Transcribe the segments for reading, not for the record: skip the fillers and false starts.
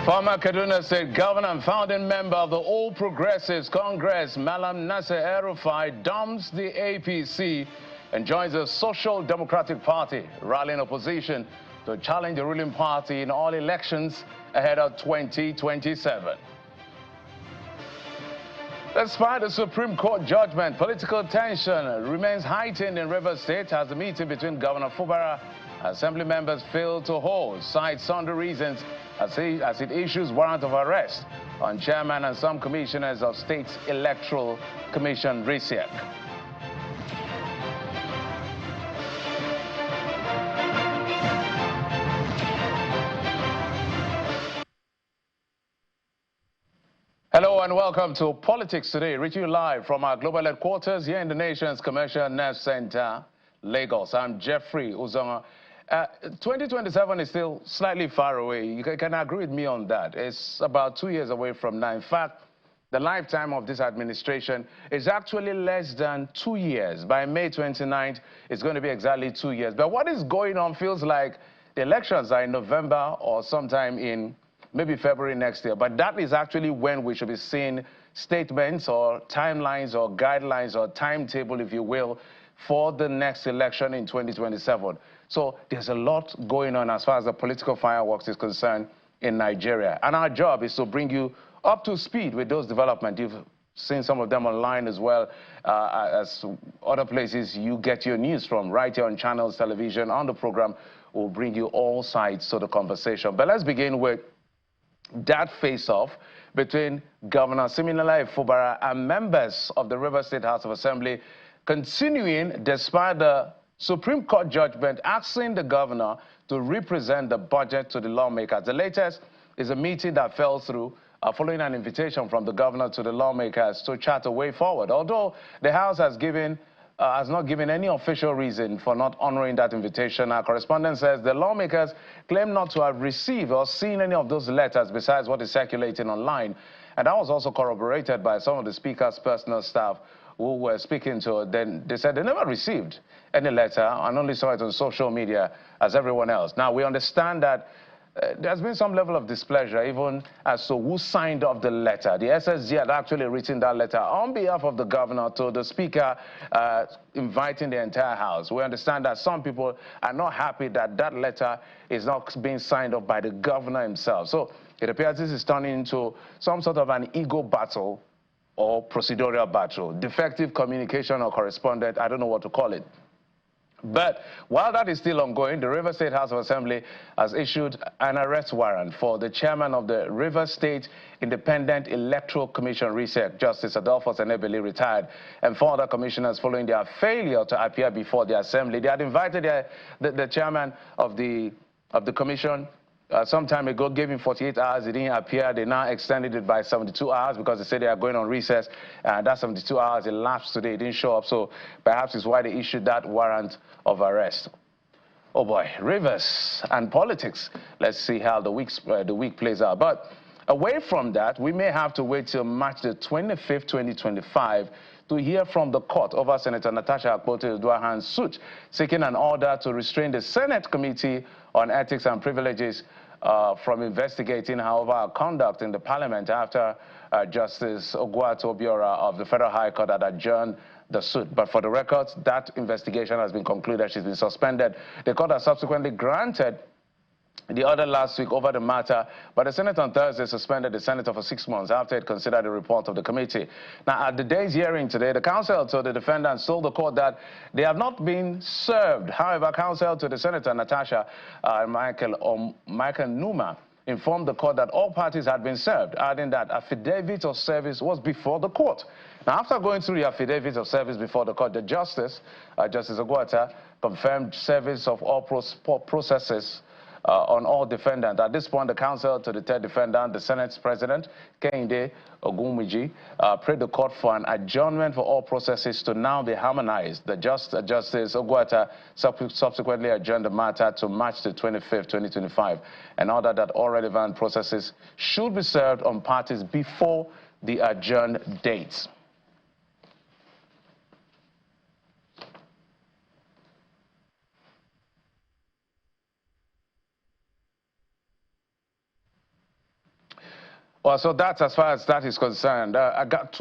Former Kaduna State Governor and founding member of the All Progressives Congress, Malam Nasser El-Rufai, dumps the APC and joins the Social Democratic Party, rallying opposition to challenge the ruling party in all elections ahead of 2027. Despite the Supreme Court judgment, political tension remains heightened in Rivers State as the meeting between Governor Fubara and Assembly members failed to hold, cites sundry reasons as it issues warrant of arrest on chairman and some commissioners of State's Electoral Commission RISEC. Hello and welcome to Politics Today, reaching you live from our global headquarters here in the nation's Commercial Nerve Center, Lagos. I'm Jeffrey Uzonga. 2027 is still slightly far away. You can agree with me on that. It's about 2 years away from now. In fact, the lifetime of this administration is actually less than 2 years. By May 29th, it's going to be exactly 2 years. But what is going on feels like the elections are in November or sometime in maybe February next year. But that is actually when we should be seeing statements or timelines or guidelines or timetable, if you will, for the next election in 2027. So there's a lot going on as far as the political fireworks is concerned in Nigeria. And our job is to bring you up to speed with those developments. You've seen some of them online as well as other places you get your news from, right here on Channels Television. On the program, we'll bring you all sides to the conversation. But let's begin with that face-off between Governor Siminalayi Fubara and members of the Rivers State House of Assembly continuing despite the Supreme Court judgment asking the governor to represent the budget to the lawmakers. The latest is a meeting that fell through following an invitation from the governor to the lawmakers to chart a way forward. Although the House has not given any official reason for not honoring that invitation. Our correspondent says the lawmakers claim not to have received or seen any of those letters besides what is circulating online. And that was also corroborated by some of the speaker's personal staff who were speaking to. Then they said they never received any letter and only saw it on social media as everyone else. Now, we understand that there's been some level of displeasure even as to who signed off the letter. The SSG had actually written that letter on behalf of the governor to the speaker, inviting the entire house. We understand that some people are not happy that that letter is not being signed off by the governor himself. So it appears this is turning into some sort of an ego battle or procedural battle, defective communication or correspondent, I don't know what to call it. But while that is still ongoing, the Rivers State House of Assembly has issued an arrest warrant for the chairman of the Rivers State Independent Electoral Commission RISEC, Justice Adolphus Enebeli, retired, and 4 other commissioners following their failure to appear before the Assembly. They had invited the chairman of the commission some time ago, gave him 48 hours. He didn't appear. They now extended it by 72 hours because they said they are going on recess. And that 72 hours elapsed today. He didn't show up. So perhaps it's why they issued that warrant of arrest. Oh boy, Rivers and politics. Let's see how the week plays out. But away from that, we may have to wait till March the 25th, 2025 to hear from the court over Senator Natasha Akpoti-Uduaghan's suit seeking an order to restrain the Senate Committee on Ethics and Privileges from investigating, however, our conduct in the parliament after Justice Ogwuatu Obiora of the Federal High Court had adjourned the suit. But for the record, that investigation has been concluded. She's been suspended. The court has subsequently granted the order last week over the matter, but the Senate on Thursday suspended the senator for 6 months after it considered the report of the committee. Now, at the day's hearing today, the counsel to the defendants told the court that they have not been served. However, counsel to the Senator Natasha Michael Numa informed the court that all parties had been served, adding that affidavit of service was before the court. Now, after going through the affidavit of service before the court, the Justice Ogwuatu, confirmed service of all processes on all defendants. At this point, the counsel to the third defendant, the Senate's president, Kehinde Ogunwuji, prayed the court for an adjournment for all processes to now be harmonized. The Justice Ogwuatu subsequently adjourned the matter to March the 25th, 2025, and ordered that all relevant processes should be served on parties before the adjourned dates. Well, so that's as far as that is concerned. I got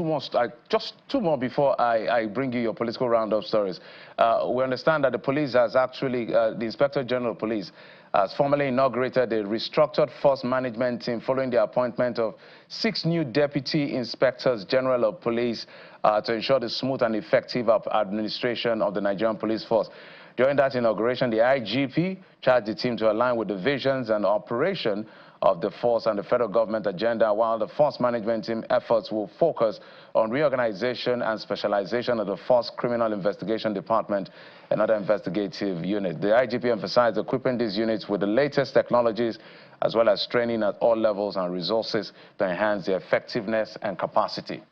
just two more before I bring you your political roundup stories. We understand that the police has actually, the Inspector General of Police has formally inaugurated a restructured force management team following the appointment of 6 new Deputy Inspectors General of Police to ensure the smooth and effective administration of the Nigerian police force. During that inauguration, the IGP charged the team to align with the visions and operation of the force and the federal government agenda, while the force management team efforts will focus on reorganization and specialization of the Force Criminal Investigation Department and other investigative units. The IGP emphasized equipping these units with the latest technologies as well as training at all levels and resources to enhance their effectiveness and capacity.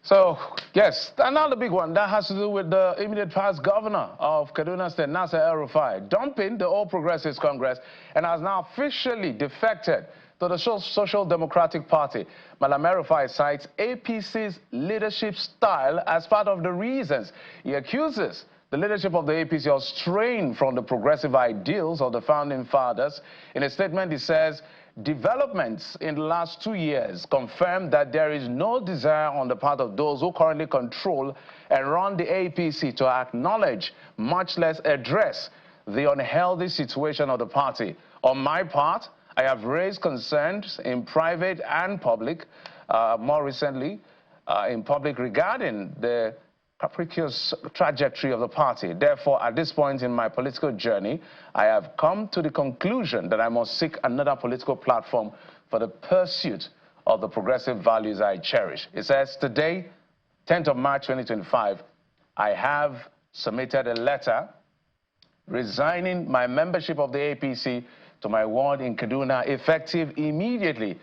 So, yes, another big one that has to do with the immediate past governor of Kaduna State, El-Rufai, dumping the All Progressives Congress and has now officially defected to the Social Democratic Party. El-Rufai cites APC's leadership style as part of the reasons. He accuses the leadership of the APC of straying from the progressive ideals of the founding fathers. In a statement, he says, developments in the last 2 years confirm that there is no desire on the part of those who currently control and run the APC to acknowledge, much less address, the unhealthy situation of the party. On my part, I have raised concerns in private and public, more recently in public, regarding the capricious trajectory of the party. Therefore, at this point in my political journey, I have come to the conclusion that I must seek another political platform for the pursuit of the progressive values I cherish. It says, today, 10th of March 2025, I have submitted a letter resigning my membership of the APC to my ward in Kaduna, effective immediately.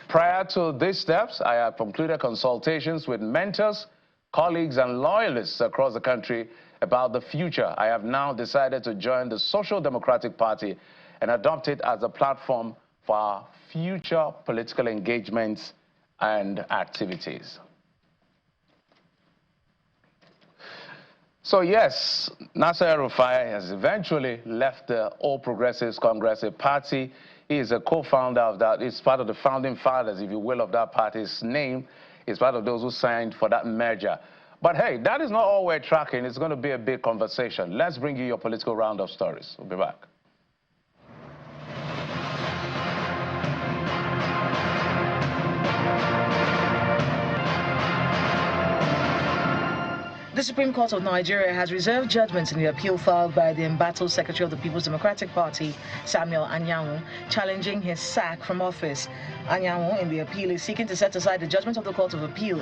Prior to these steps, I have concluded consultations with mentors, colleagues and loyalists across the country about the future. I have now decided to join the Social Democratic Party and adopt it as a platform for our future political engagements and activities. So yes, El-Rufai has eventually left the All Progressives Congress, a party. He is a co-founder of that. He's part of the founding fathers, if you will, of that party's name. He's part of those who signed for that merger. But hey, that is not all we're tracking. It's going to be a big conversation. Let's bring you your political roundup stories. We'll be back. The Supreme Court of Nigeria has reserved judgment in the appeal filed by the embattled Secretary of the People's Democratic Party, Samuel Anyanwu, challenging his sack from office. Anyanwu, in the appeal, is seeking to set aside the judgment of the Court of Appeal,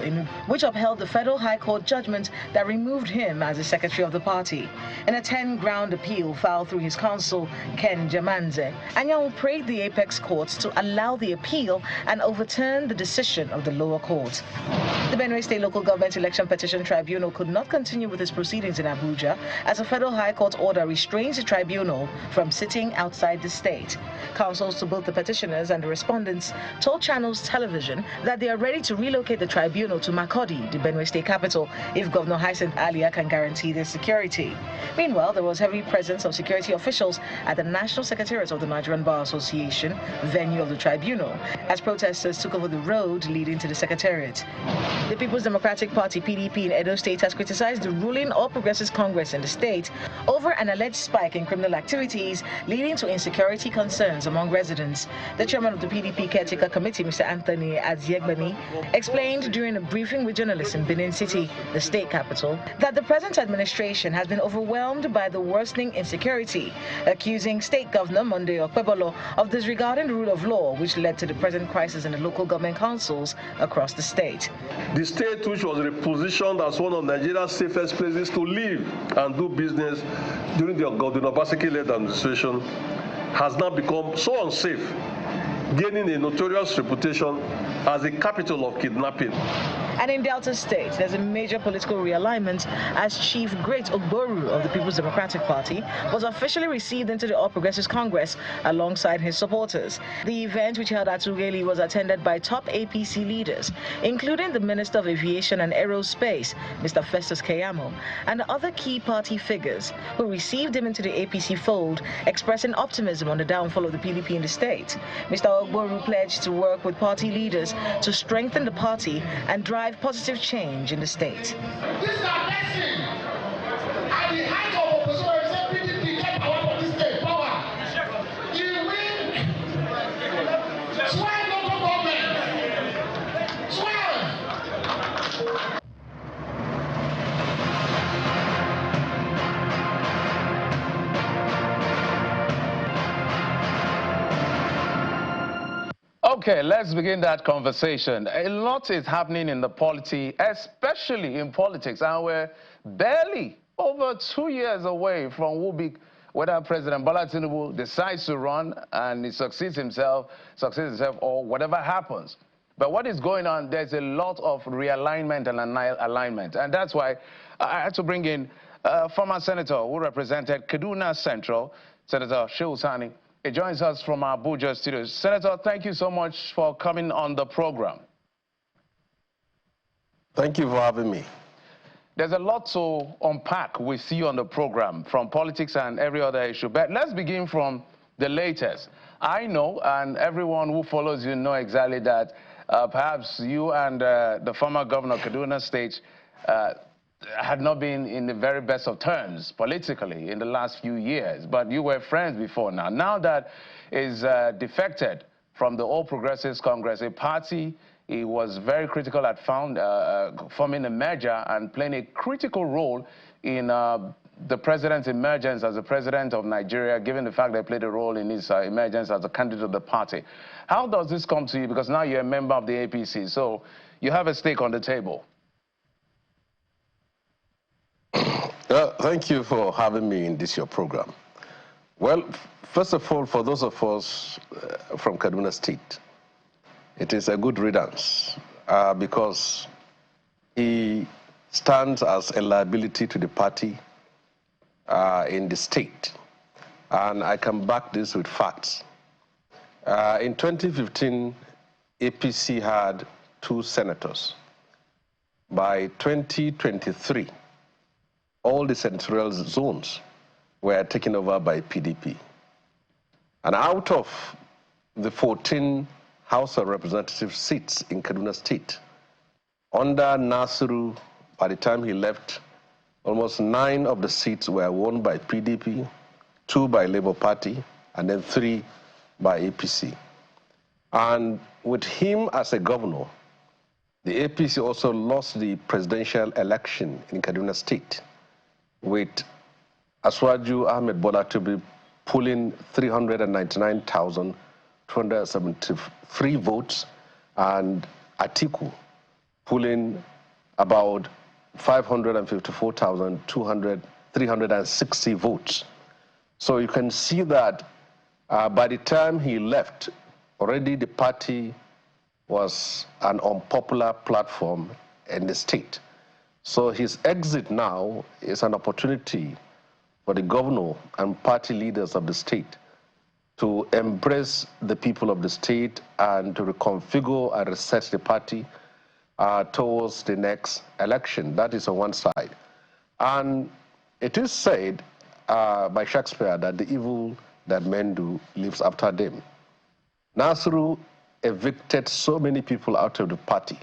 which upheld the Federal High Court judgment that removed him as the Secretary of the party. In a 10-ground appeal filed through his counsel, Ken Jamanze, Anyanwu prayed the Apex Courts to allow the appeal and overturn the decision of the lower court. The Benue State Local Government Election Petition Tribunal could not continue with its proceedings in Abuja as a Federal High Court order restrains the tribunal from sitting outside the state. Counsels to both the petitioners and the respondents told Channels Television that they are ready to relocate the tribunal to Makurdi, the Benue State capital, if Governor Hyacinth Alia can guarantee their security. Meanwhile, there was heavy presence of security officials at the National Secretariat of the Nigerian Bar Association, venue of the tribunal, as protesters took over the road leading to the Secretariat. The People's Democratic Party, PDP, in Edo State has criticized the ruling All Progressives Congress in the state over an alleged spike in criminal activities leading to insecurity concerns among residents. The chairman of the PDP Caretaker Committee, Mr. Anthony Aziegbani, explained during a briefing with journalists in Benin City, the state capital, that the present administration has been overwhelmed by the worsening insecurity, accusing State Governor Monday Okpebolo of disregarding the rule of law, which led to the present crisis in the local government councils across the state. The state, which was repositioned as one of Nigeria's safest places to live and do business during the Godwin Obaseki-led administration, has now become so unsafe, gaining a notorious reputation as the capital of kidnapping. And in Delta State, there's a major political realignment as Chief Great Ogboru of the People's Democratic Party was officially received into the All Progressives Congress alongside his supporters. The event, which held at Ughelli, was attended by top APC leaders, including the Minister of Aviation and Aerospace, Mr. Festus Keyamo, and other key party figures who received him into the APC fold, expressing optimism on the downfall of the PDP in the state. Mr. Ogboru pledged to work with party leaders to strengthen the party and drive positive change in the state. This is our blessing. At the height of opposition, PDP get power for this state. Power. You win. Swear local government. Swear. Okay, let's begin that conversation. A lot is happening in the polity, especially in politics, and we're barely over 2 years away from whether President Bola Tinubu decides to run and he succeeds himself, or whatever happens. But what is going on, there's a lot of realignment and alignment, and that's why I had to bring in a former senator who represented Kaduna Central, Senator Shehu Sani. He joins us from our Abuja studios. Senator, thank you so much for coming on the program. Thank you for having me. There's a lot to unpack with you on the program, from politics and every other issue. But let's begin from the latest. I know, and everyone who follows you know exactly that perhaps you and the former governor of Kaduna State had not been in the very best of terms politically in the last few years, but you were friends before now. Now that is defected from the All Progressives Congress, a party he was very critical at forming a merger and playing a critical role in the president's emergence as the president of Nigeria, given the fact they played a role in his emergence as a candidate of the party. How does this come to you? Because now you're a member of the APC, so you have a stake on the table. Thank you for having me in this your program. Well, first of all, for those of us from Kaduna State, it is a good riddance because he stands as a liability to the party in the state. And I can back this with facts. In 2015, APC had 2 senators. By 2023, all the senatorial zones were taken over by PDP. And out of the 14 House of Representatives seats in Kaduna State, under Nasiru, by the time he left, almost 9 of the seats were won by PDP, 2 by Labour Party, and then 3 by APC. And with him as a governor, the APC also lost the presidential election in Kaduna State, with Aswaju Ahmed Bola to be pulling 399,273 votes and Atiku pulling about 554,360 votes. So you can see that by the time he left, already the party was an unpopular platform in the state. So his exit now is an opportunity for the governor and party leaders of the state to embrace the people of the state and to reconfigure and reset the party towards the next election. That is on one side. And it is said by Shakespeare that the evil that men do lives after them. Nasiru evicted so many people out of the party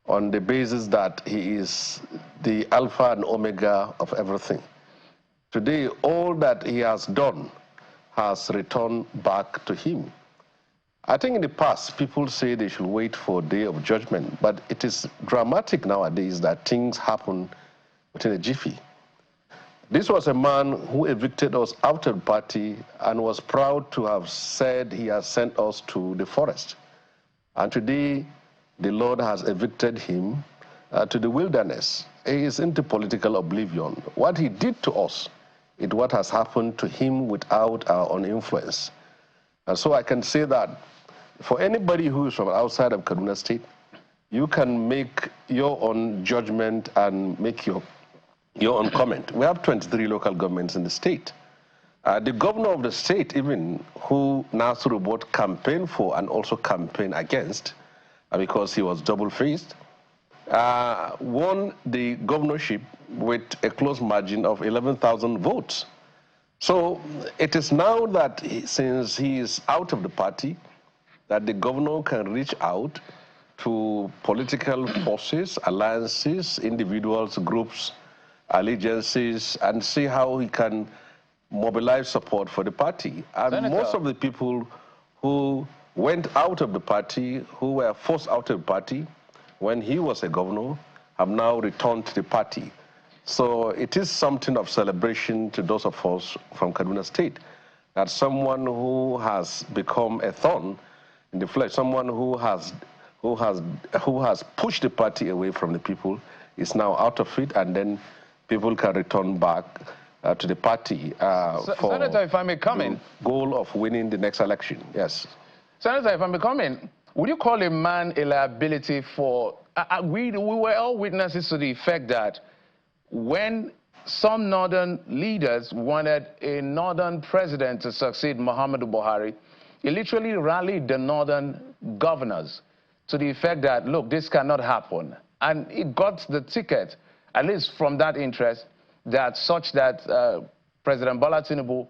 on the basis that he is the alpha and omega of everything. Today, all that he has done has returned back to him. I think in the past, people say they should wait for day of judgment, but it is dramatic nowadays that things happen within a jiffy. This was a man who evicted us out of the party and was proud to have said he has sent us to the forest. And today, the Lord has evicted him to the wilderness. He is into political oblivion. What he did to us is what has happened to him without our own influence. And so I can say that for anybody who is from outside of Kaduna State, you can make your own judgment and make your own comment. We have 23 local governments in the state. The governor of the state, even who Nasiru both campaigned for and also campaigned against, because he was double-faced, won the governorship with a close margin of 11,000 votes. So it is now that since he is out of the party, that the governor can reach out to political forces, alliances, individuals, groups, allegiances, and see how he can mobilize support for the party. And Senator, most of the people who went out of the party, who were forced out of the party when he was a governor, have now returned to the party. So it is something of celebration to those of us from Kaduna State, that someone who has become a thorn in the flesh, someone who has pushed the party away from the people, is now out of it, and then people can return back to the party for Senator, if I may come in, the goal of winning the next election. Yes. Senator, if I may come in, would you call a man a liability for... we were all witnesses to the effect that when some northern leaders wanted a northern president to succeed Muhammadu Buhari, he literally rallied the northern governors to the effect that, look, this cannot happen. And it got the ticket, at least from that interest, that such that President Bola Tinubu,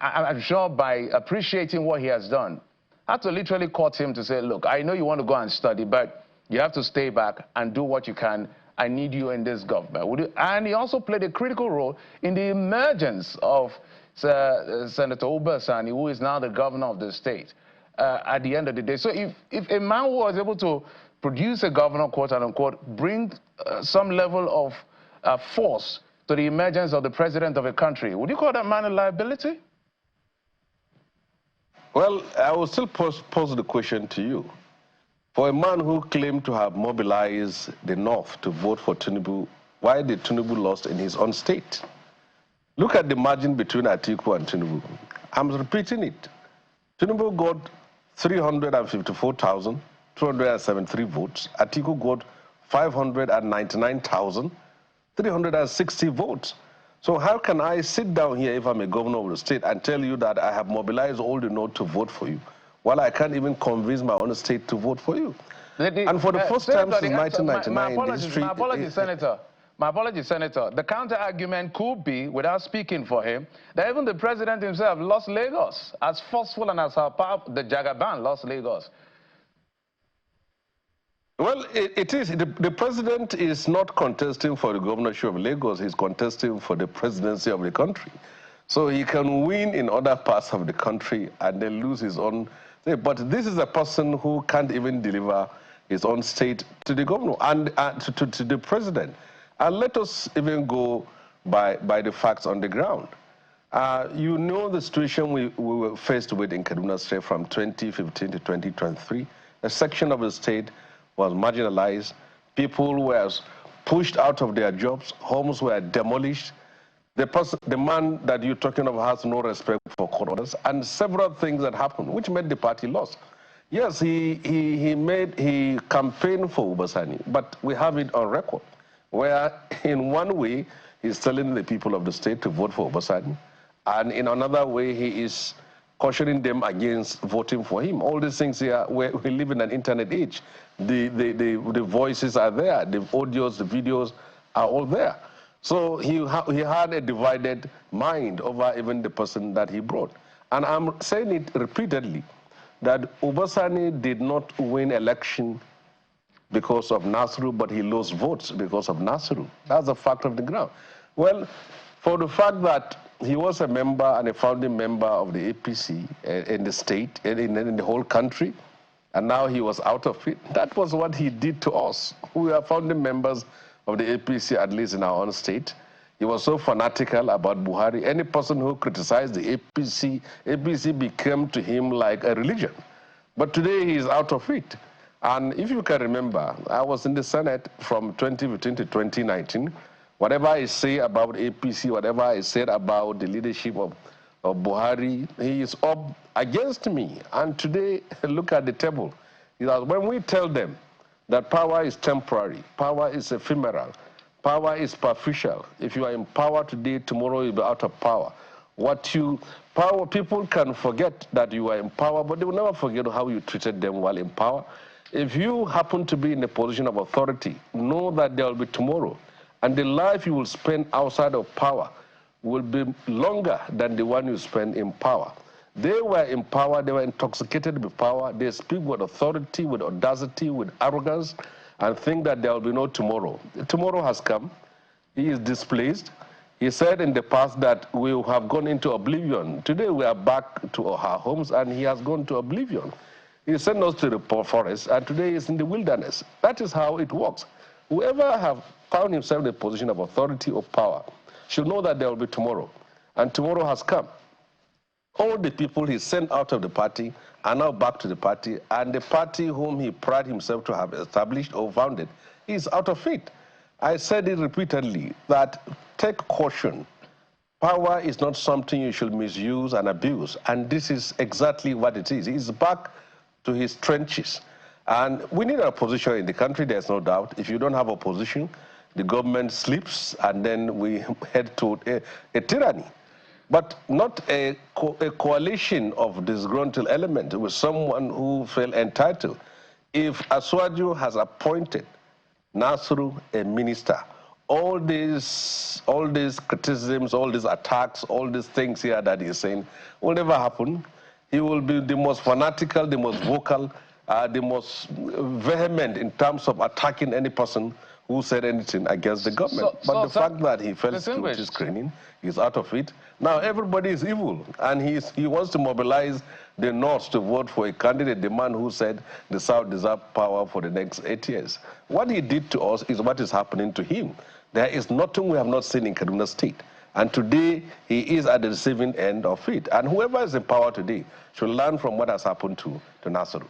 I'm sure by appreciating what he has done, had to literally court him to say, look, I know you want to go and study, but you have to stay back and do what you can. I need you in this government. And he also played a critical role in the emergence of Senator Sani, who is now the governor of the state, at the end of the day. So if a man who was able to produce a governor, quote unquote, bring some level of force to the emergence of the president of a country, would you call that man a liability? Well, I will still pose the question to you. For a man who claimed to have mobilized the North to vote for Tinubu, why did Tinubu lost in his own state? Look at the margin between Atiku and Tinubu. I'm repeating it. Tinubu got 354,273 votes. Atiku got 599,360 votes. So how can I sit down here if I'm a governor of the state and tell you that I have mobilized all the North to vote for you, while I can't even convince my own state to vote for you? And for the first time since 1999 my in the history... My apologies, Senator. My apologies, Senator. The counter-argument could be, without speaking for him, that even the president himself lost Lagos. As forceful and as powerful, the Jagaban lost Lagos. Well, it is. The president is not contesting for the governorship of Lagos. He's contesting for the presidency of the country. So he can win in other parts of the country and then lose his own. But this is a person who can't even deliver his own state to the governor and to the president. And let us even go by the facts on the ground. You know the situation we were faced with in Kaduna State from 2015 to 2023. A section of the state was marginalized. People were pushed out of their jobs. Homes were demolished. The man that you're talking of has no respect for court orders, and several things that happened, which made the party lost. Yes, he campaigned for Sani, but we have it on record, where in one way he's telling the people of the state to vote for Sani, and in another way he is cautioning them against voting for him. All these things here, we live in an internet age. The voices are there, the audios, the videos are all there. So he had a divided mind over even the person that he brought. And I'm saying it repeatedly, that Sani did not win election because of Nasiru, but he lost votes because of Nasiru. That's a fact of the ground. Well, for the fact that he was a member and a founding member of the APC in the state, in the whole country, and now he was out of it, that was what he did to us. We are founding members of the APC, at least in our own state. He was so fanatical about Buhari. Any person who criticized the APC became to him like a religion. But today he is out of it. And if you can remember, I was in the Senate from 2015 to 2019. Whatever I say about APC, whatever I said about the leadership of Buhari, he is up against me. And today, look at the table. When we tell them that power is temporary, power is ephemeral, power is superficial. If you are in power today, tomorrow you'll be out of power. People can forget that you are in power, but they will never forget how you treated them while in power. If you happen to be in a position of authority, know that there will be tomorrow, and the life you will spend outside of power will be longer than the one you spend in power. They were in power, they were intoxicated with power, they speak with authority, with audacity, with arrogance, and think that there will be no tomorrow. Tomorrow has come, he is displaced. He said in the past that we have gone into oblivion. Today we are back to our homes and he has gone to oblivion. He sent us to the forest and today he is in the wilderness. That is how it works. Whoever have found himself in a position of authority or power should know that there will be tomorrow. And tomorrow has come. All the people he sent out of the party are now back to the party, and the party whom he prided himself to have established or founded is out of it. I said it repeatedly that take caution. Power is not something you should misuse and abuse, and this is exactly what it is. He's back to his trenches. And we need an opposition in the country, there's no doubt. If you don't have opposition, the government sleeps, and then we head to a tyranny. But not a coalition of disgruntled elements with someone who felt entitled. If Aswaju has appointed Nasru a minister, all these criticisms, all these attacks, all these things here that he's saying will never happen. He will be the most fanatical, the most vocal, the most vehement in terms of attacking any person who said anything against the government. But the fact that he felt security screening, he's out of it. Now everybody is evil, and he wants to mobilize the North to vote for a candidate, the man who said the South deserves power for the next 8 years. What he did to us is what is happening to him. There is nothing we have not seen in Kaduna State. And today, he is at the receiving end of it. And whoever is in power today should learn from what has happened to Nasru.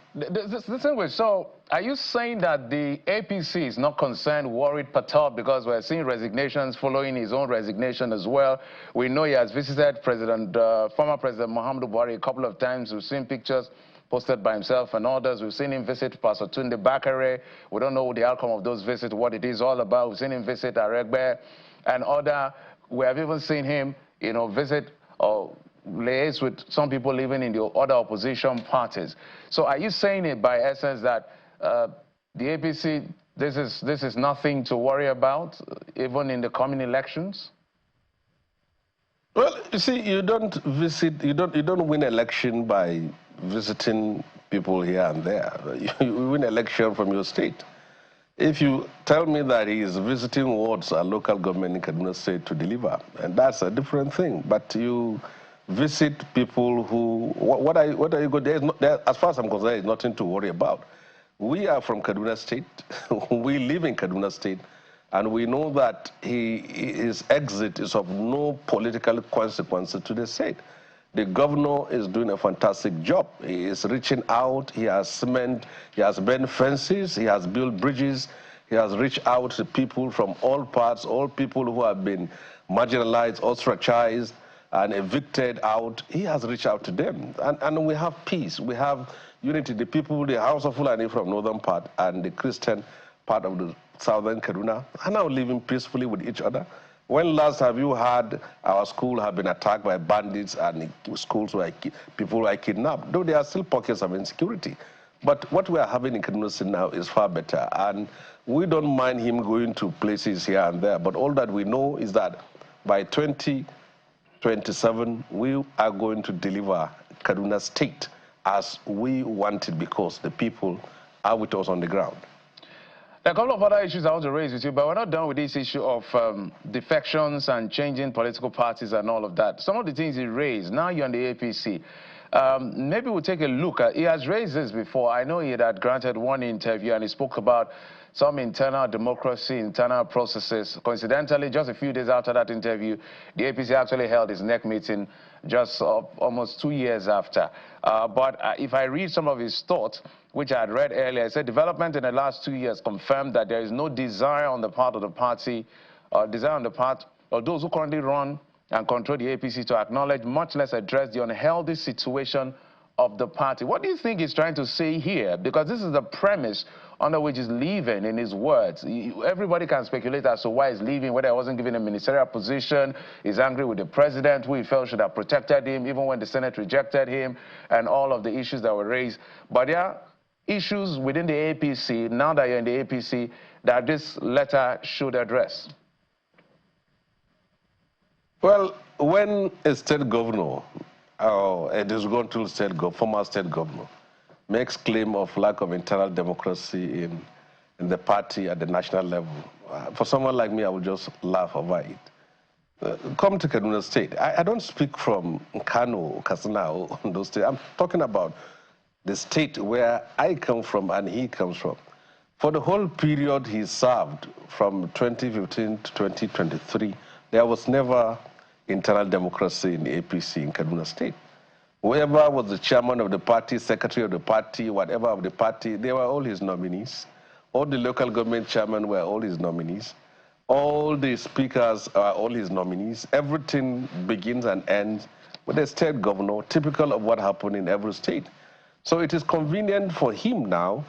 So are you saying that the APC is not concerned, worried, perturbed, because we're seeing resignations following his own resignation as well? We know he has visited former President Muhammadu Buhari a couple of times. We've seen pictures posted by himself and others. We've seen him visit Pastor Tunde Bakare. We don't know the outcome of those visits, what it is all about. We've seen him visit Aregbe and other. We have even seen him, visit or liaise with some people living in the other opposition parties. So are you saying it by essence that the APC, this is nothing to worry about, even in the coming elections? Well, you see, you don't win election by visiting people here and there. You win election from your state. If you tell me that he is visiting wards a local government in Kaduna State to deliver, and that's a different thing. But you visit people who, what are you going? As far as I'm concerned, there's nothing to worry about. We are from Kaduna State. We live in Kaduna State, and we know that his exit is of no political consequences to the state. The governor is doing a fantastic job. He is reaching out. He has cement. He has bent fences. He has built bridges. He has reached out to people from all parts, all people who have been marginalized, ostracized, and evicted out. He has reached out to them. And we have peace. We have unity. The people, the House of Fulani from northern part and the Christian part of the southern Kaduna are now living peacefully with each other. When last have you heard our school have been attacked by bandits and schools where people were kidnapped? Though there are still pockets of insecurity. But what we are having in Kaduna State now is far better. And we don't mind him going to places here and there. But all that we know is that by 2027, we are going to deliver Kaduna State as we want it because the people are with us on the ground. There are a couple of other issues I want to raise with you, but we're not done with this issue of defections and changing political parties and all of that. Some of the things he raised, now you're on the APC. Maybe we'll take a look at, he has raised this before. I know he had granted one interview and he spoke about some internal democracy, internal processes. Coincidentally, just a few days after that interview, the APC actually held its NEC meeting just almost 2 years after. But if I read some of his thoughts, which I had read earlier, I said development in the last 2 years confirmed that there is no desire on the part of the party, desire on the part of those who currently run and control the APC to acknowledge, much less address the unhealthy situation of the party. What do you think he's trying to say here? Because this is the premise under which he's leaving, in his words. Everybody can speculate as to why he's leaving, whether he wasn't given a ministerial position, he's angry with the president, who he felt should have protected him, even when the Senate rejected him, and all of the issues that were raised. But there are issues within the APC, now that you're in the APC, that this letter should address. Well, when a state governor, or a disgruntled former state governor, makes claim of lack of internal democracy in the party at the national level, for someone like me, I would just laugh over it. Come to Kaduna State. I don't speak from Kano, Katsina, or those states. I'm talking about the state where I come from and he comes from. For the whole period he served, from 2015 to 2023, there was never internal democracy in the APC in Kaduna State. Whoever was the chairman of the party, secretary of the party, whatever of the party, they were all his nominees. All the local government chairmen were all his nominees. All the speakers are all his nominees. Everything begins and ends with a state governor, typical of what happened in every state. So it is convenient for him now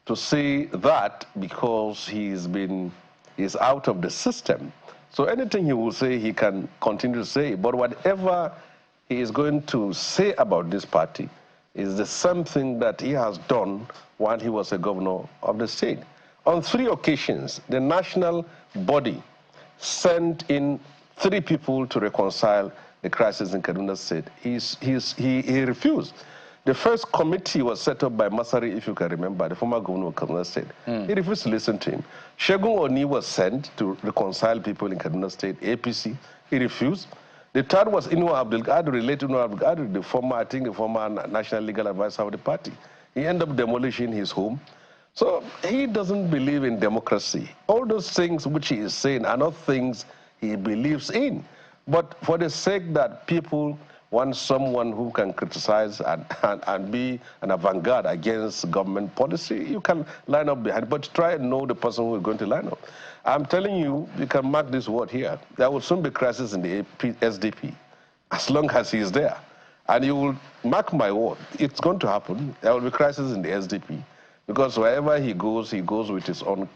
to say that because he's out of the system. So anything he will say, he can continue to say. But whatever he is going to say about this party is the same thing that he has done while he was a governor of the state. On 3 occasions, the national body sent in 3 people to reconcile the crisis in Kaduna State. He refused. The first committee was set up by Masari, if you can remember, the former governor of Kaduna State. He refused to listen to him. Shehu Oni was sent to reconcile people in Kaduna State, APC. He refused. The third was Inu Abdul Qadir, related to Abdul Qadir, the former national legal advisor of the party. He ended up demolishing his home. So he doesn't believe in democracy. All those things which he is saying are not things he believes in. But for the sake that people want someone who can criticize and be an avant-garde against government policy, you can line up behind, but try and know the person who is going to line up. I'm telling you, you can mark this word here. There will soon be crisis in the SDP, as long as he is there. And you will mark my word, it's going to happen. There will be crisis in the SDP, because wherever he goes with his own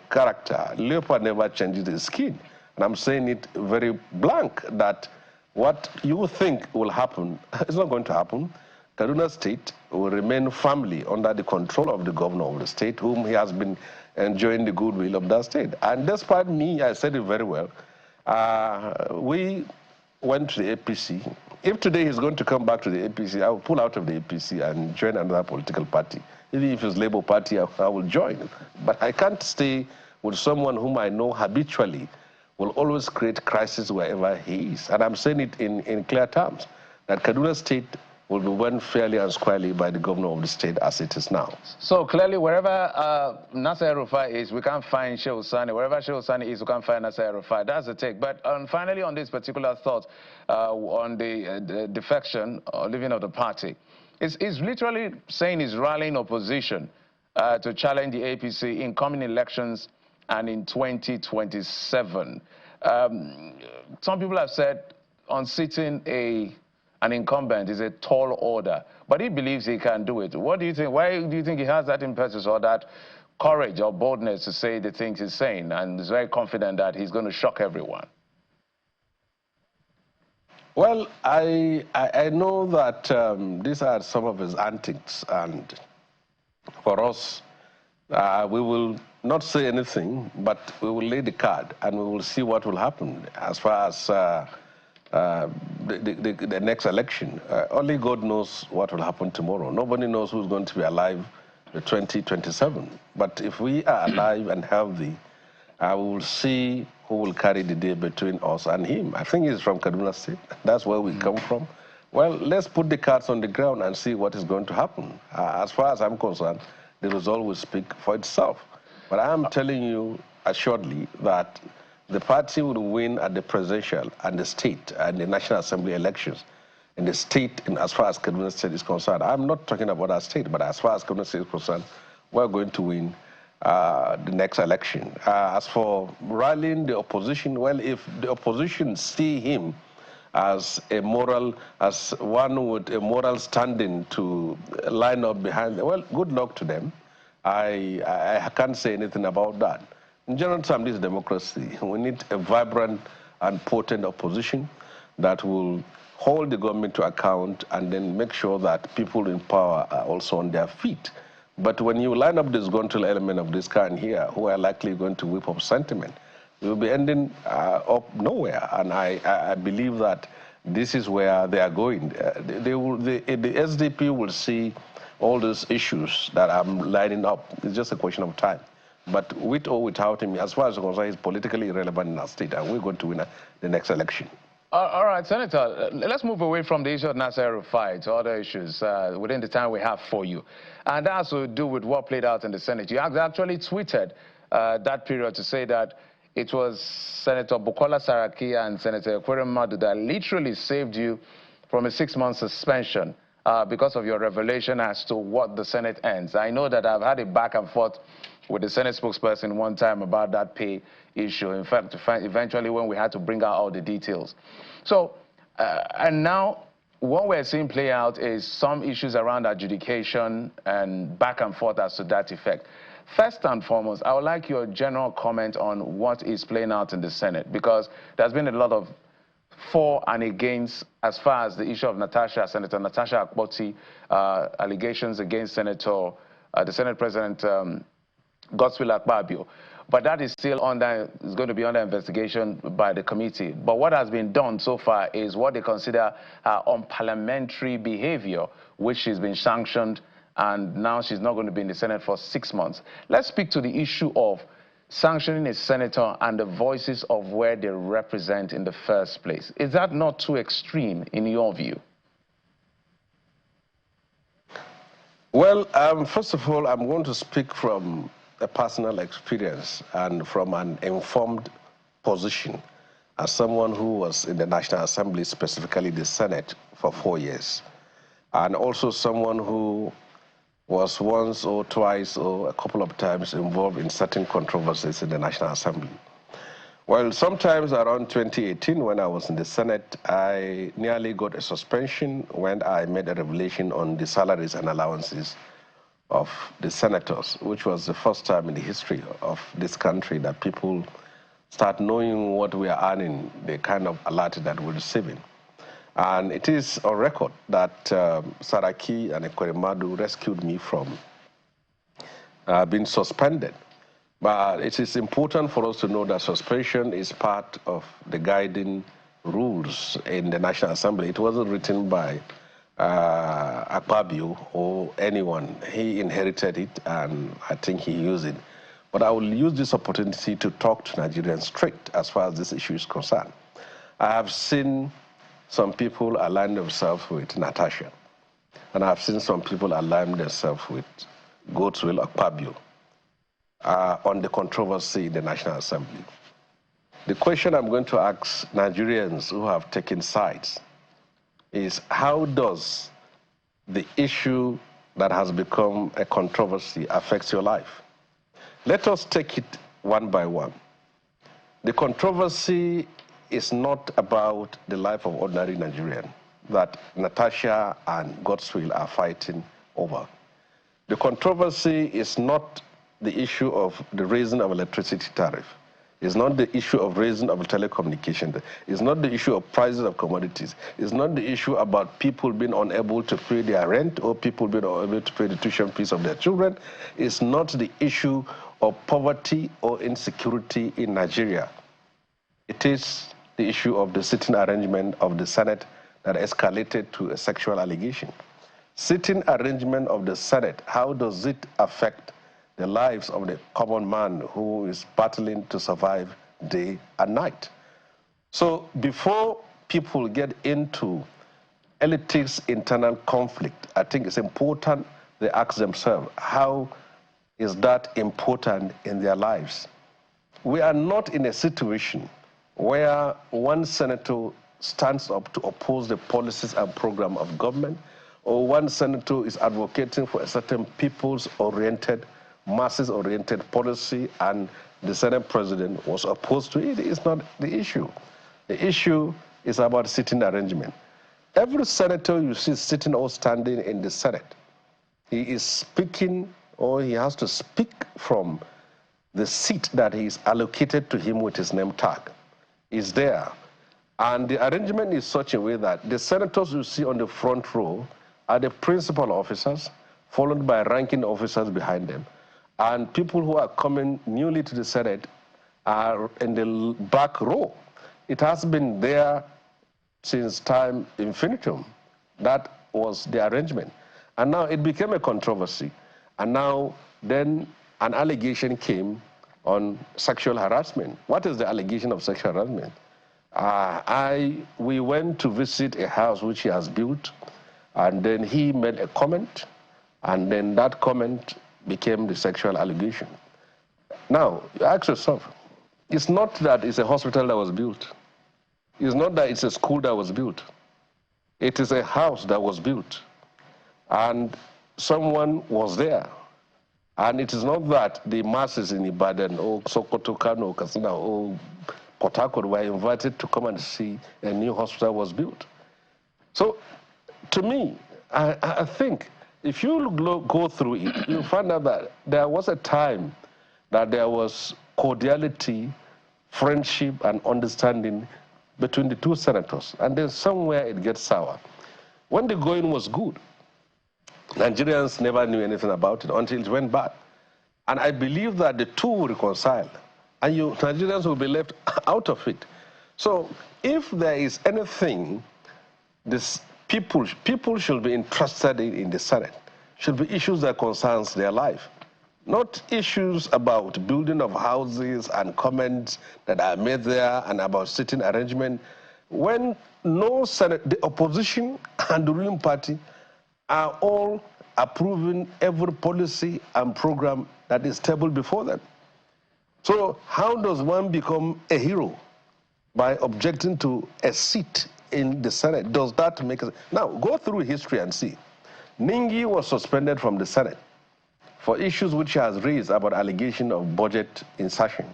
character. Leopard never changes his skin. And I'm saying it very blank, that what you think will happen is not going to happen. Kaduna State will remain firmly under the control of the governor of the state, whom he has been enjoying the goodwill of that state. And despite me, I said it very well, we went to the APC. If today he's going to come back to the APC, I will pull out of the APC and join another political party. Even if it's Labour Party, I will join. But I can't stay with someone whom I know habitually will always create crisis wherever he is. And I'm saying it in clear terms, that Kaduna State will be run fairly and squarely by the governor of the state as it is now. So clearly, wherever Nasser El-Rufai is, we can't find Shehu Sani. Wherever Shehu Sani is, we can't find Nasser El-Rufai. That's the take. But finally, on this particular thought, on the defection or leaving of the party, it's literally saying he's rallying opposition to challenge the APC in coming elections and in 2027. Some people have said unseating an incumbent is a tall order, but he believes he can do it. What do you think? Why do you think he has that impetus or that courage or boldness to say the things he's saying, and is very confident that he's going to shock everyone? Well, I know that these are some of his antics, and for us, we will not say anything, but we will lay the card and we will see what will happen as far as the next election. Only God knows what will happen tomorrow. Nobody knows who's going to be alive in 2027. But if we are alive and healthy, we will see who will carry the day between us and him. I think he's from Kaduna State. That's where we come from. Well, let's put the cards on the ground and see what is going to happen. As far as I'm concerned, the result will speak for itself. But I am telling you assuredly that the party will win at the presidential and the state and the National Assembly elections. In the state, and as far as Kaduna State is concerned, I'm not talking about our state, but as far as Kaduna State is concerned, we're going to win the next election. As for rallying the opposition, well, if the opposition see him as one with a moral standing to line up behind them, well, good luck to them. I can't say anything about that. In general terms, this is democracy. We need a vibrant and potent opposition that will hold the government to account and then make sure that people in power are also on their feet. But when you line up this disgruntled element of this kind here, who are likely going to whip up sentiment, we will be ending up nowhere. And I believe that this is where they are going. The SDP will see all those issues that I'm lining up. It's just a question of time. But with or without him, as far as I'm concerned, he's politically irrelevant in our state, and we're going to win the next election. All right, Senator, let's move away from the issue of El-Rufai to other issues within the time we have for you. And that has to do with what played out in the Senate. You actually tweeted that period to say that it was Senator Bukola Saraki and Senator Ekweremadu that literally saved you from a 6-month suspension because of your revelation as to what the Senate ends. I know that I've had a back and forth with the Senate spokesperson one time about that pay issue. In fact, eventually when we had to bring out all the details. So, and now what we're seeing play out is some issues around adjudication and back and forth as to that effect. First and foremost, I would like your general comment on what is playing out in the Senate, because there's been a lot of for and against as far as the issue of Senator Natasha Akpoti, allegations against the Senate President, Godswill Akpabio. But that is still is going to be under investigation by the committee. But what has been done so far is what they consider unparliamentary behavior, which she's been sanctioned, and now she's not going to be in the Senate for 6 months. Let's speak to the issue of sanctioning a senator and the voices of where they represent in the first place. Is that not too extreme in your view? Well, first of all, I'm going to speak from a personal experience and from an informed position as someone who was in the National Assembly, specifically the Senate, for 4 years, and also someone who was once or twice or a couple of times involved in certain controversies in the National Assembly. Well, sometimes around 2018, when I was in the Senate, I nearly got a suspension when I made a revelation on the salaries and allowances of the senators, which was the first time in the history of this country that people start knowing what we are earning, the kind of alert that we're receiving. And it is on record that Saraki and Ekweremadu rescued me from being suspended. But it is important for us to know that suspension is part of the guiding rules in the National Assembly. It wasn't written by Akpabio or anyone. He inherited it, and I think he used it. But I will use this opportunity to talk to Nigerians straight as far as this issue is concerned. I have seen some people align themselves with Natasha, and I've seen some people align themselves with Godswill Akpabio on the controversy in the National Assembly. The question I'm going to ask Nigerians who have taken sides is, how does the issue that has become a controversy affect your life? Let us take it one by one. The controversy is not about the life of ordinary Nigerian that Natasha and Godswill are fighting over. The controversy is not the issue of the raising of electricity tariff. It's not the issue of raising of telecommunication. It's not the issue of prices of commodities. It's not the issue about people being unable to pay their rent or people being unable to pay the tuition fees of their children. It's not the issue of poverty or insecurity in Nigeria. It is the issue of the sitting arrangement of the Senate that escalated to a sexual allegation. Sitting arrangement of the Senate, how does it affect the lives of the common man who is battling to survive day and night? So before people get into elitists' internal conflict, I think it's important they ask themselves, how is that important in their lives? We are not in a situation where one senator stands up to oppose the policies and program of government, or one senator is advocating for a certain people's-oriented, masses-oriented policy, and the Senate president was opposed to it. It's not the issue. The issue is about sitting arrangement. Every senator you see sitting or standing in the Senate, he is speaking or he has to speak from the seat that is allocated to him with his name tag is there. And the arrangement is such a way that the senators you see on the front row are the principal officers, followed by ranking officers behind them. And people who are coming newly to the Senate are in the back row. It has been there since time infinitum. That was the arrangement. And now it became a controversy. And now then an allegation came on sexual harassment. What is the allegation of sexual harassment? We went to visit a house which he has built, and then he made a comment, and then that comment became the sexual allegation. Now, ask yourself, it's not that it's a hospital that was built. It's not that it's a school that was built. It is a house that was built, and someone was there. And it is not that the masses in Ibadan or Sokoto, Kano, Katsina, or Port Harcourt were invited to come and see a new hospital was built. So, to me, I think if you go through it, you'll find out that there was a time that there was cordiality, friendship, and understanding between the two senators. And then somewhere it gets sour. When the going was good, Nigerians never knew anything about it until it went bad. And I believe that the two will reconcile, and Nigerians will be left out of it. So if there is anything people should be interested in the Senate, should be issues that concerns their life, not issues about building of houses and comments that are made there and about sitting arrangement. When no Senate, the opposition and the ruling party are all approving every policy and program that is tabled before them. So how does one become a hero? By objecting to a seat in the Senate. Does that make sense? Now, go through history and see. Ningi was suspended from the Senate for issues which he has raised about allegation of budget insertion.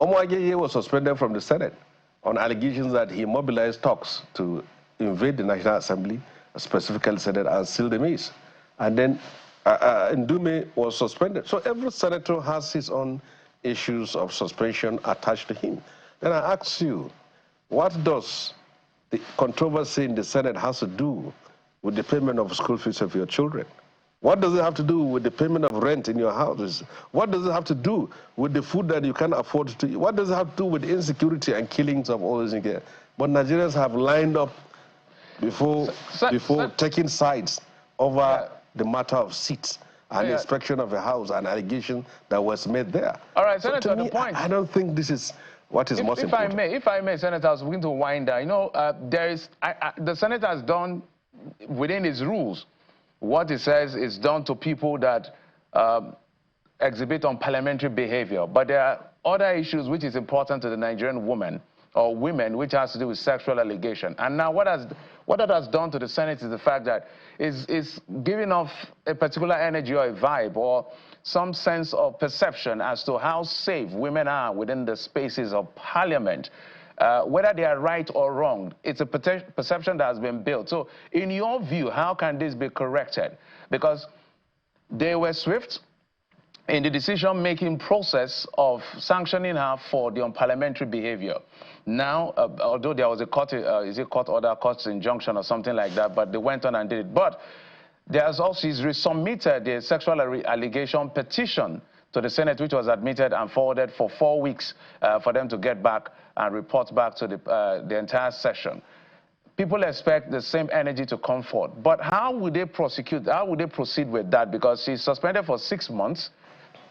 Omoageye was suspended from the Senate on allegations that he mobilized talks to invade the National Assembly, specifically Senate, and seal the maize. And then Ndume was suspended. So every senator has his own issues of suspension attached to him. Then I ask you, what does the controversy in the Senate has to do with the payment of school fees of your children? What does it have to do with the payment of rent in your houses? What does it have to do with the food that you can't afford to eat? What does it have to do with insecurity and killings of all these things? But Nigerians have lined up before taking sides over the matter of seats and inspection of a house and allegation that was made there. All right, so Senator, to me, the point. I don't think this is what is most important. If I may, Senator, I was going to wind down. You know, the Senate has done within its rules what it says is done to people that exhibit unparliamentary behavior. But there are other issues which is important to the Nigerian woman or women, which has to do with sexual allegation. And now what that has done to the Senate is the fact that it's giving off a particular energy or a vibe or some sense of perception as to how safe women are within the spaces of parliament. Whether they are right or wrong, it's a perception that has been built. So in your view, how can this be corrected? Because they were swift in the decision-making process of sanctioning her for the unparliamentary behavior. Now, although there was a court, is it court order, court injunction or something like that, but they went on and did it. But there's also, she's resubmitted the sexual allegation petition to the Senate, which was admitted and forwarded for 4 weeks for them to get back and report back to the entire session. People expect the same energy to come forth. But how would they prosecute? How would they proceed with that? Because she's suspended for 6 months,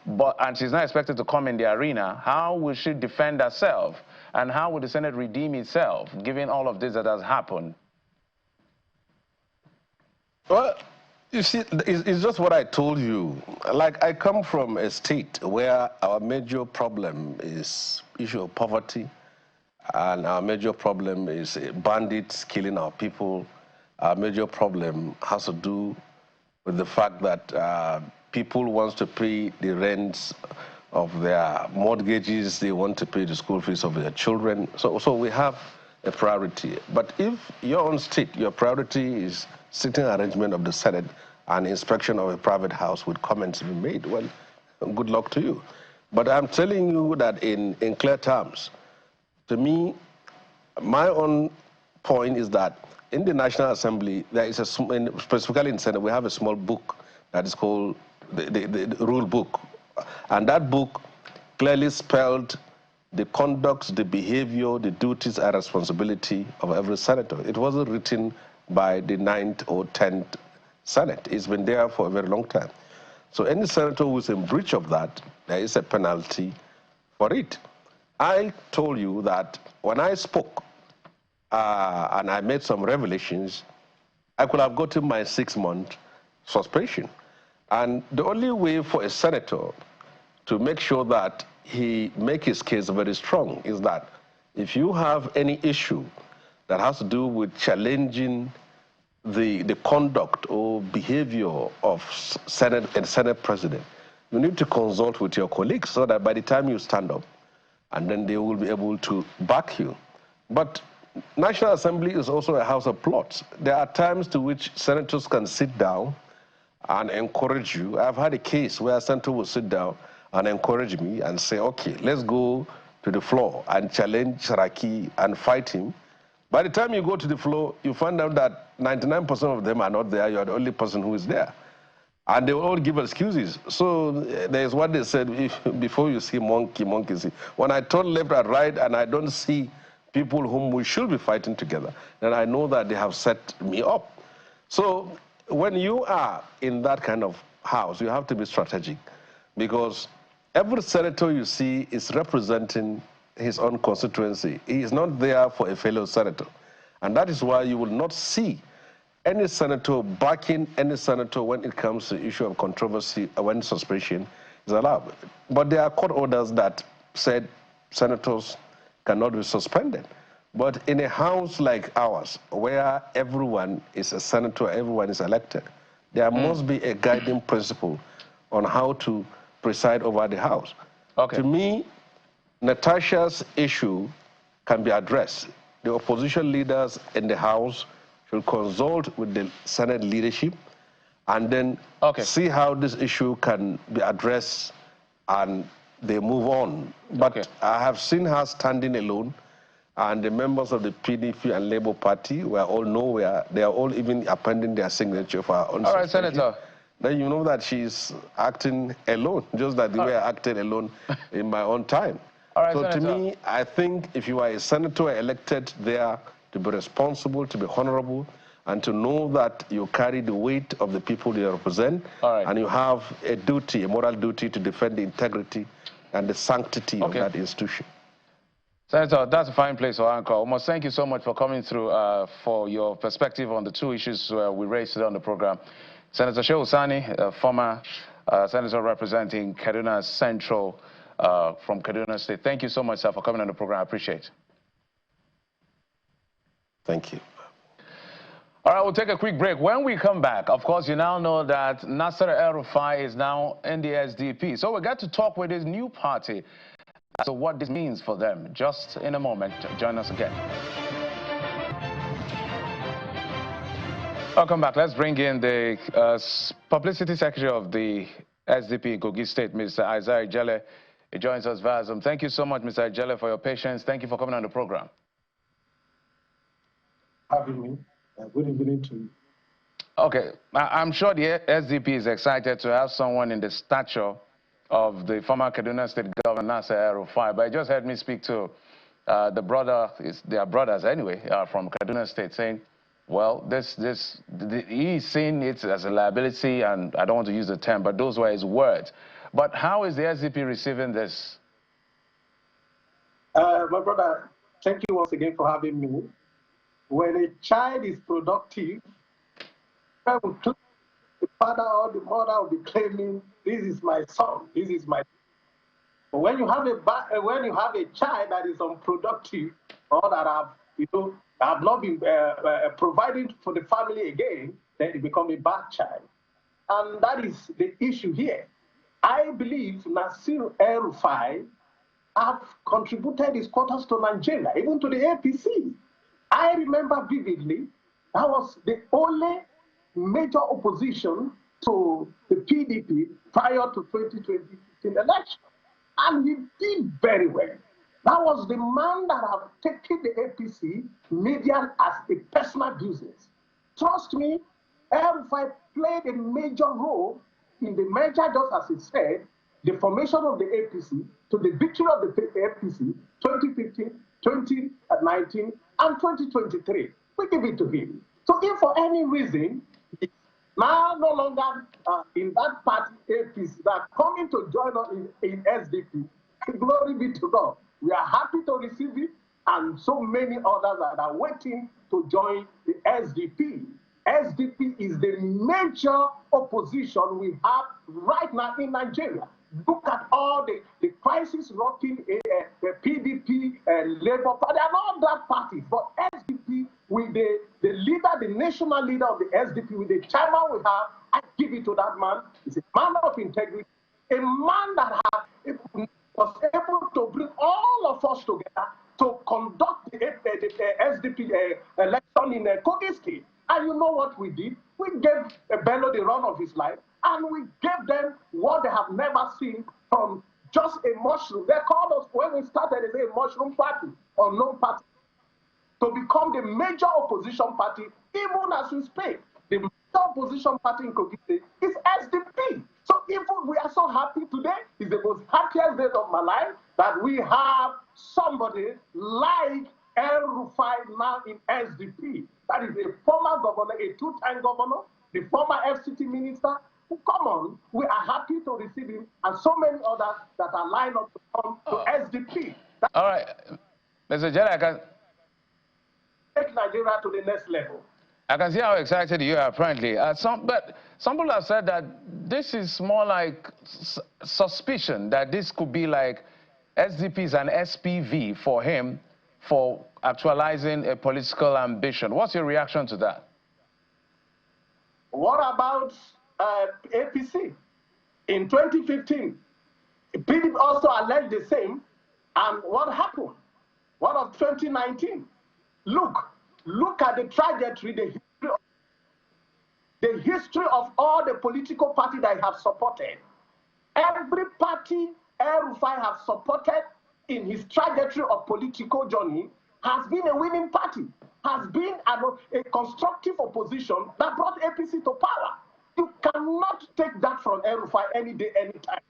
and she's not expected to come in the arena. How will she defend herself? And how will the Senate redeem itself, given all of this that has happened? Well, you see, it's just what I told you. Like, I come from a state where our major problem is issue of poverty, and our major problem is bandits killing our people. Our major problem has to do with the fact that people want to pay the rents of their mortgages, they want to pay the school fees of their children. So we have a priority. But if your own state, your priority is sitting arrangement of the Senate, an inspection of a private house with comments being made. Well, good luck to you. But I'm telling you that in clear terms, to me, my own point is that in the National Assembly, there is specifically in Senate, we have a small book that is called the rule book. And that book clearly spelled the conduct, the behavior, the duties and responsibility of every senator. It wasn't written by the 9th or 10th Senate. It's been there for a very long time. So any senator who is in breach of that, there is a penalty for it. I told you that when I spoke and I made some revelations, I could have gotten my 6-month suspension. And the only way for a senator to make sure that he make his case very strong is that if you have any issue that has to do with challenging the conduct or behavior of Senate and Senate President, you need to consult with your colleagues so that by the time you stand up, and then they will be able to back you. But National Assembly is also a house of plots. There are times to which senators can sit down and encourage you. I've had a case where a senator will sit down and encourage me and say, okay, let's go to the floor and challenge Saraki and fight him. By the time you go to the floor, you find out that 99% of them are not there. You're the only person who is there. And they will all give excuses. So there's what they said, before you see monkey, monkey see. When I turn left and right and I don't see people whom we should be fighting together, then I know that they have set me up. So when you are in that kind of house, you have to be strategic, because every senator you see is representing his own constituency. He is not there for a fellow senator. And that is why you will not see any senator backing any senator when it comes to the issue of controversy, when suspension is allowed. But there are court orders that said senators cannot be suspended. But in a house like ours, where everyone is a senator, everyone is elected, there must be a guiding principle on how to preside over the house. Okay. To me, Natasha's issue can be addressed. The opposition leaders in the House should consult with the Senate leadership and then see how this issue can be addressed and they move on. But I have seen her standing alone, and the members of the PDP and Labour Party were all nowhere. They are all even appending their signature for her own. All right, Senator. Then you know that she's acting alone, just like the way I acted alone in my own time. All right, so Senator, to me, I think if you are a senator elected there to be responsible, to be honorable, and to know that you carry the weight of the people you represent, and you have a duty, a moral duty to defend the integrity and the sanctity of that institution. Senator, that's a fine place for Anchor. Almost thank you so much for coming through for your perspective on the two issues we raised today on the program. Senator Shehu Sani, former senator representing Kaduna Central from Kaduna State. Thank you so much, sir, for coming on the program. I appreciate it. Thank you. All right, we'll take a quick break. When we come back, of course, you now know that El-Rufai is now in the SDP. So we got to talk with his new party. So what this means for them, just in a moment. Join us again. Welcome back. Let's bring in the publicity secretary of the SDP Kogi State, Mr. Isaiah Ijele. He joins us via Zoom. Thank you so much, Mr. Ijele, for your patience. Thank you for coming on the program. Having me. Good evening to you. Okay, I'm sure the SDP is excited to have someone in the stature of the former Kaduna State Governor, El-Rufai, but I just heard me speak to the brother, they are brothers anyway, from Kaduna State, saying, well, he's seeing it as a liability, and I don't want to use the term, but those were his words. But how is the SDP receiving this? My brother, thank you once again for having me. When a child is productive, the father or the mother will be claiming, this is my son, this is my... But when you have a child that is unproductive, or that have not been providing for the family again, then it becomes a bad child. And that is the issue here. I believe Nasir El-Rufai have contributed his quarters to Nigeria, even to the APC. I remember vividly, that was the only major opposition to the PDP prior to 2015 election. And he did very well. That was the man that have taken the APC media as a personal business. Trust me, El-Rufai played a major role in the merger, just as he said, the formation of the APC to the victory of the APC 2015, 2019, and 2023. We give it to him. So if for any reason, he's now no longer in that party APC, that coming to join us in SDP, glory be to God. We are happy to receive it, and so many others that are waiting to join the SDP. SDP is the major opposition we have right now in Nigeria. Look at all the crisis rocking the PDP, Labour Party, and all that party. But SDP, with the leader, the national leader of the SDP, with the chairman we have, I give it to that man. He's a man of integrity, a man that was able to bring all of us together to conduct the SDP election in Kogi State. And you know what we did? We gave Bello the run of his life, and we gave them what they have never seen from just a mushroom. They called us, when we started, as a mushroom party or no party, to become the major opposition party, even as we speak. The major opposition party in Kogi State is SDP. So even we are so happy today, it's the most happiest day of my life that we have somebody like El-Rufai now in SDP. That is a former governor, a two-time governor, the former FCT minister. Come on, we are happy to receive him, and so many others that are lined up to come to SDP. All right, Mr. Jelly, I can take Nigeria to the next level. I can see how excited you are, apparently. But some people have said that this is more like suspicion, that this could be like SDP is an SPV for him for actualizing a political ambition. What's your reaction to that? What about APC? In 2015, PDP also alleged the same. And what happened? What of 2019? Look at the trajectory, the history of all the political parties that have supported. Every party El-Rufai has supported in his trajectory of political journey has been a winning party, has been a constructive opposition that brought APC to power. You cannot take that from El-Rufai any day, anytime.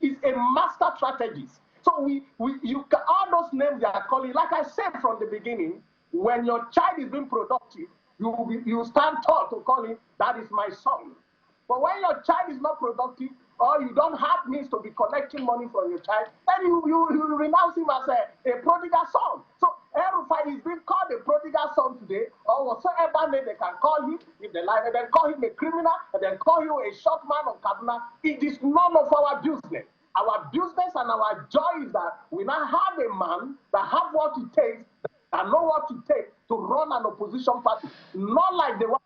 He's a master strategist. So all those names they are calling, like I said from the beginning, when your child is being productive, you stand tall to call him, that is my son. But when your child is not productive, or you don't have means to be collecting money from your child, then you renounce him as a prodigal son. So El-Rufai is being called a prodigal son today, or whatsoever name they can call him, if they like, and then call him a criminal, and then call you a short man of Kaduna. It is none of our business. Our business and our joy is that we now have a man that have what it takes, and know what it takes to run an opposition party. Not like the one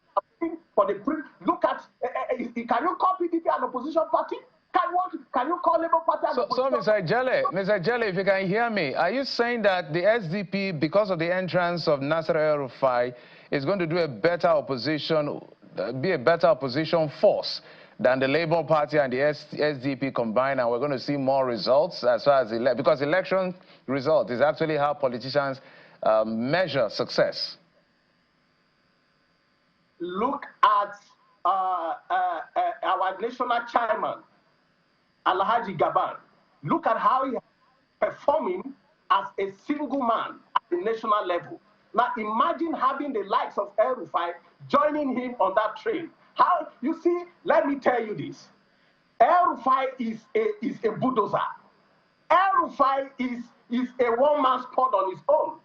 for the look at, can you call PDP an opposition party? Can you call Labour Party an opposition party? So, Mr. Jelly, if you can hear me, are you saying that the SDP, because of the entrance of Nasser El-Rufai, is going to do a better opposition, be a better opposition force than the Labour Party and the SDP combined, and we're going to see more results as far as because election result is actually how politicians measure success? Look at our national chairman, Alhaji Gaban. Look at how he is performing as a single man at the national level. Now imagine having the likes of El-Rufai joining him on that train. How, you see, let me tell you this. El-Rufai is a bulldozer. El-Rufai is a one-man squad on his own.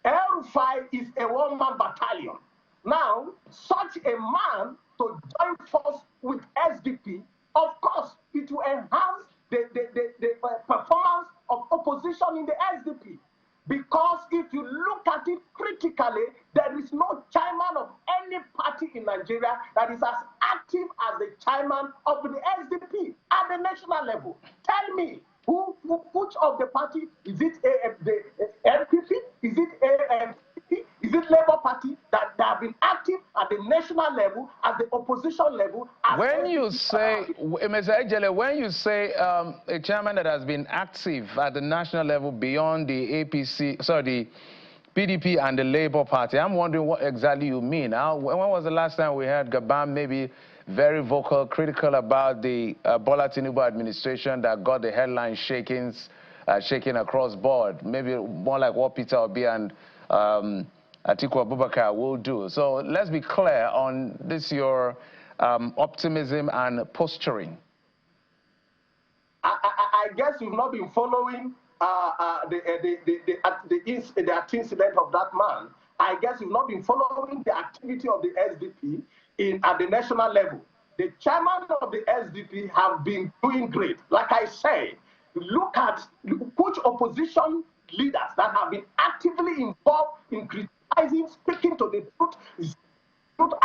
El-Rufai is a one-man battalion. Now, such a man to join force with SDP, of course, it will enhance the performance of opposition in the SDP. Because if you look at it critically, there is no chairman of any party in Nigeria that is as active as the chairman of the SDP at the national level. Tell me, which of the party, is it the NPP, is it AMP, is it Labour Party that have been active at the national level as the opposition? opposition level. When you say, Mr. Ejele, when you say a chairman that has been active at the national level beyond the APC, sorry, the PDP and the Labour Party, I'm wondering what exactly you mean. When was the last time we heard Gabam maybe very vocal, critical about the Bola Tinubu administration that got the headline shaking across board? Maybe more like what Peter Obi and Atiku Abubakar will do. So let's be clear on this, your optimism and posturing. I guess you've not been following the incident of that man. I guess you've not been following the activity of the SDP at the national level. The chairman of the SDP have been doing great. Like I say, look at which opposition leaders that have been actively involved in criticizing, speaking to the truth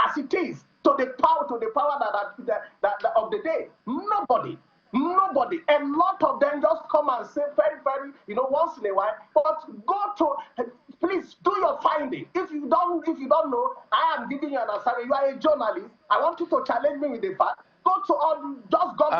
as it is, to the power that of the day. Nobody. A lot of them just come and say very, once in a while. But go to, please do your finding. If you don't know, I am giving you an assignment. You are a journalist. I want you to challenge me with the fact. Go to all, just go to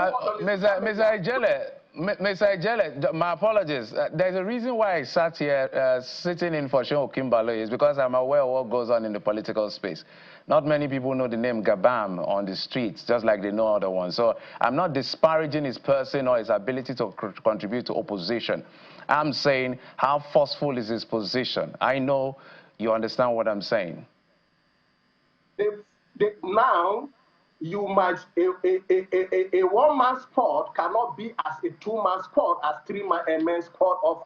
Mr. Ejele, my apologies. There's a reason why I sat here sitting in for Shehu Kimbalo is because I'm aware of what goes on in the political space. Not many people know the name Gabam on the streets, just like they know other ones. So I'm not disparaging his person or his ability to contribute to opposition. I'm saying how forceful is his position. I know you understand what I'm saying. Now, you might, a one-man sport cannot be as a two-man sport, as three-man sport of.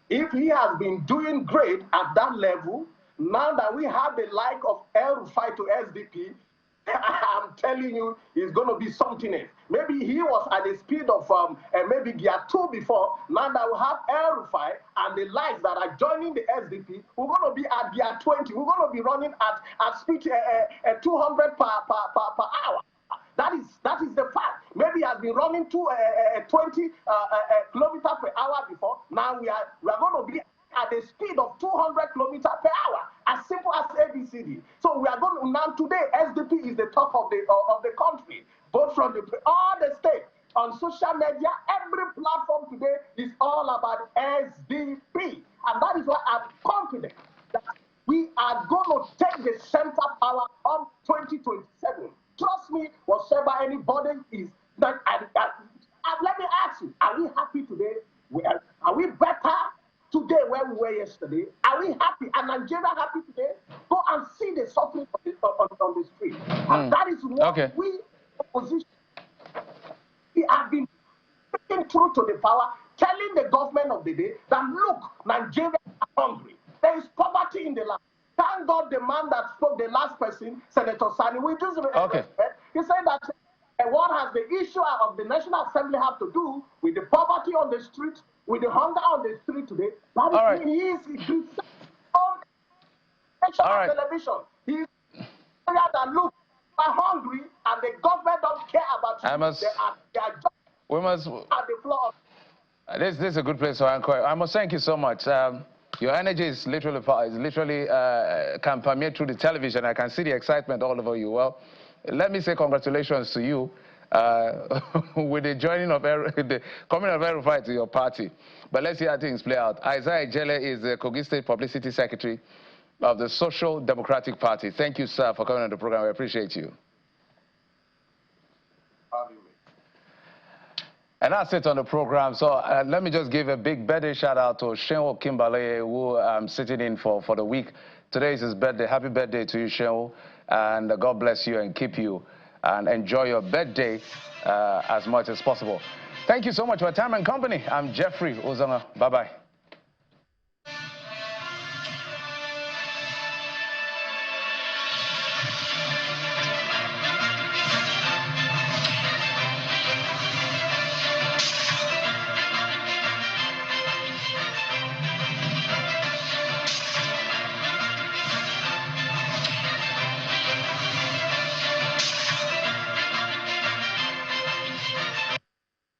If he has been doing great at that level, now that we have the like of El-Rufai to SDP, I'm telling you, it's going to be something else. Maybe he was at the speed of maybe gear 2 before. Now that we have El-Rufai and the likes that are joining the SDP, we're going to be at gear 20. We're going to be running at speed 200 per hour. That is the fact. Maybe he has been running to 20 kilometers per hour before. Now we are going to be at the speed of 200 kilometers per hour, as simple as ABCD. So we are going to, now today, SDP is the talk of the country, both from all the states. On social media, every platform today is all about SDP. And that is why I'm confident that we are going to take the center power of 2027. Trust me, whatever anybody is, let me ask you, are we happy today? Are we better today where we were yesterday? Are we happy? Are Nigeria happy today? Go and see the suffering on the street. And that is what we, opposition, we have been speaking through to the power, telling the government of the day that, look, Nigeria is hungry. There is poverty in the land. Thank God the man that spoke, the last person, Senator Sani, we do respect. He said that what has the issue of the National Assembly have to do with the poverty on the street, with the hunger on the street today? That is on television. He's that look, are hungry and the government don't care about you. They are just at the floor. This is a good place to inquire. I must thank you so much. Your energy is literally can permeate through the television. I can see the excitement all over you. Well, let me say congratulations to you with the joining of the coming of El-Rufai to your party. But let's see how things play out. Isaiah Ejele is the Kogi State Publicity Secretary of the Social Democratic Party. Thank you, sir, for coming on the program. We appreciate you. And that's it on the program. So let me just give a big birthday shout out to Shehu Kimbalo, who I'm sitting in for the week. Today is his birthday. Happy birthday to you, Shehu. And God bless you and keep you. And enjoy your birthday as much as possible. Thank you so much for your time and company. I'm Jeffrey Uzanga. Bye-bye.